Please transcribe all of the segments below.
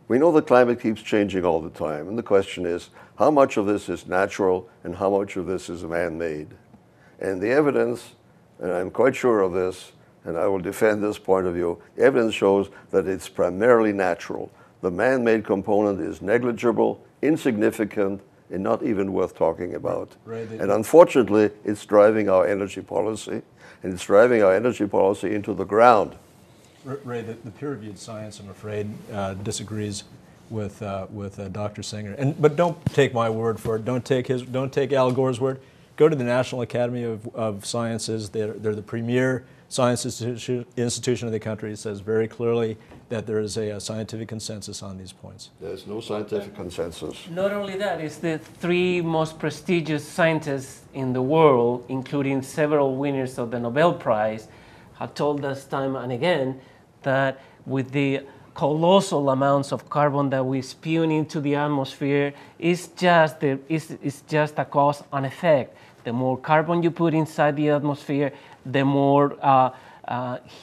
We know the climate keeps changing all the time, and the question is, how much of this is natural and how much of this is man-made? And the evidence, and I'm quite sure of this, and I will defend this point of view, the evidence shows that it's primarily natural. The man-made component is negligible, insignificant, and not even worth talking about. Right. And unfortunately, it's driving our energy policy, and it's driving our energy policy into the ground. Ray, the peer-reviewed science, I'm afraid, disagrees with Dr. Singer. But don't take my word for it. Don't take Al Gore's word. Go to the National Academy of Sciences. They're the premier science institution of the country. It says very clearly that there is a scientific consensus on these points. There's no scientific consensus. Not only that, it's the three most prestigious scientists in the world, including several winners of the Nobel Prize, have told us time and again that with the colossal amounts of carbon that we spew into the atmosphere, it's just a cause and effect. The more carbon you put inside the atmosphere, the more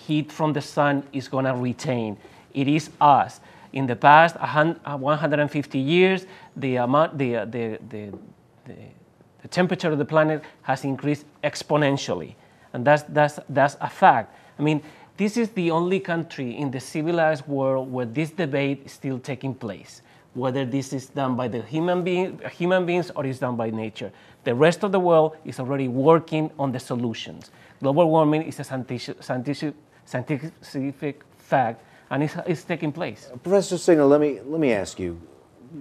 heat from the sun is going to retain. It is us. In the past 150 years, the temperature of the planet has increased exponentially, and that's a fact. I mean, this is the only country in the civilized world where this debate is still taking place, whether this is done by the human beings or is done by nature. The rest of the world is already working on the solutions. Global warming is a scientific fact, and it's taking place. Professor Singer, let me ask you,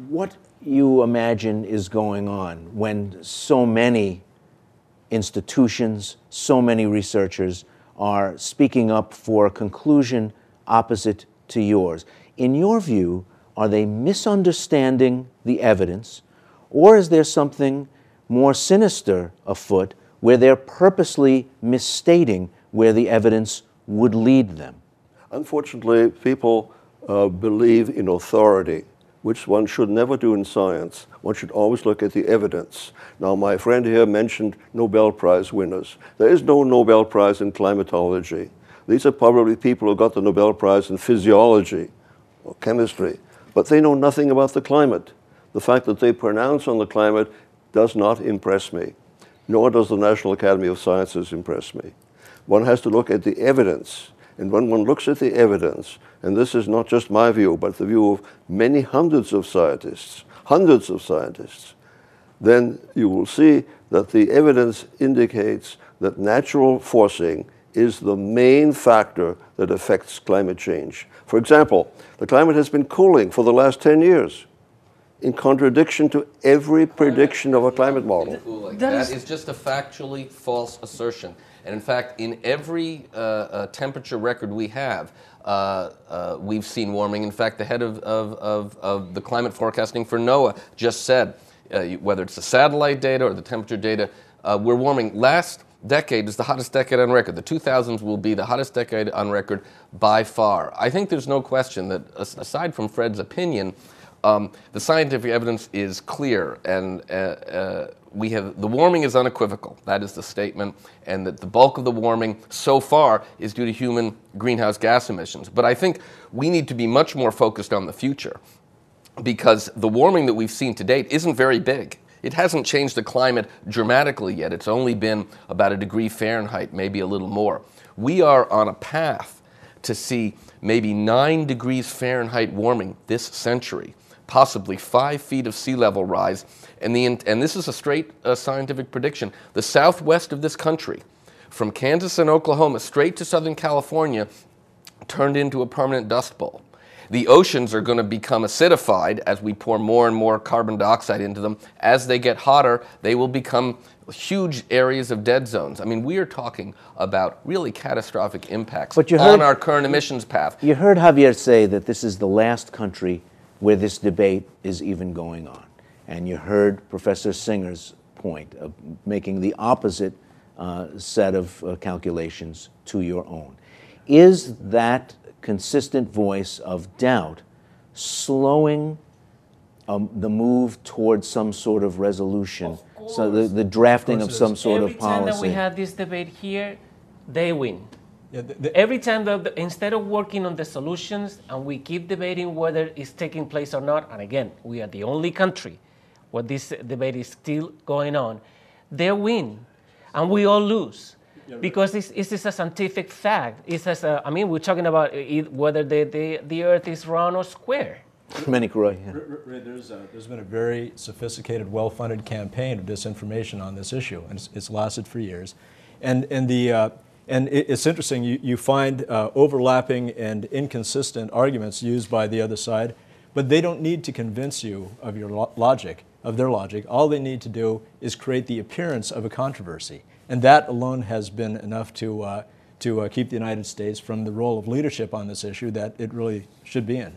what you imagine is going on when so many institutions, so many researchers are speaking up for a conclusion opposite to yours. In your view, are they misunderstanding the evidence, or is there something more sinister afoot where they're purposely misstating where the evidence would lead them? Unfortunately, people believe in authority, which one should never do in science. One should always look at the evidence. Now, my friend here mentioned Nobel Prize winners. There is no Nobel Prize in climatology. These are probably people who got the Nobel Prize in physiology or chemistry, but they know nothing about the climate. The fact that they pronounce on the climate does not impress me, nor does the National Academy of Sciences impress me. One has to look at the evidence. And when one looks at the evidence, and this is not just my view, but the view of many hundreds of scientists, then you will see that the evidence indicates that natural forcing is the main factor that affects climate change. For example, the climate has been cooling for the last 10 years, in contradiction to every prediction of a climate model. That is just a factually false assertion. And in fact, in every temperature record we have, we've seen warming. In fact, the head of the climate forecasting for NOAA just said, whether it's the satellite data or the temperature data, we're warming. Last decade is the hottest decade on record. The 2000s will be the hottest decade on record by far. I think there's no question that, aside from Fred's opinion, the scientific evidence is clear, and the warming is unequivocal. That is the statement, and that the bulk of the warming so far is due to human greenhouse gas emissions. But I think we need to be much more focused on the future, because the warming that we've seen to date isn't very big. It hasn't changed the climate dramatically yet. It's only been about 1 degree Fahrenheit, maybe a little more. We are on a path to see maybe 9 degrees Fahrenheit warming this century, possibly 5 feet of sea level rise. And this is a straight scientific prediction. The southwest of this country, from Kansas and Oklahoma straight to Southern California, turned into a permanent dust bowl. The oceans are going to become acidified as we pour more and more carbon dioxide into them. As they get hotter, they will become huge areas of dead zones. I mean, we are talking about really catastrophic impacts on our current emissions path. You heard Javier say that this is the last country where this debate is even going on. And you heard Professor Singer's point of making the opposite set of calculations to your own. Is that consistent voice of doubt slowing the move towards some sort of resolution, so the drafting of some sort of policy? Every time that we have this debate here, they win. Yeah, Every time that instead of working on the solutions and we keep debating whether it's taking place or not, and again, we are the only country where this debate is still going on, they win and we all lose. Because this is a scientific fact. It's as a, I mean, we're talking about whether the Earth is round or square. Manicroy, yeah. Ray, there's been a very sophisticated, well-funded campaign of disinformation on this issue, and it's lasted for years. And it's interesting, you find overlapping and inconsistent arguments used by the other side, but they don't need to convince you of your logic, of their logic. All they need to do is create the appearance of a controversy. And that alone has been enough to keep the United States from the role of leadership on this issue that it really should be in.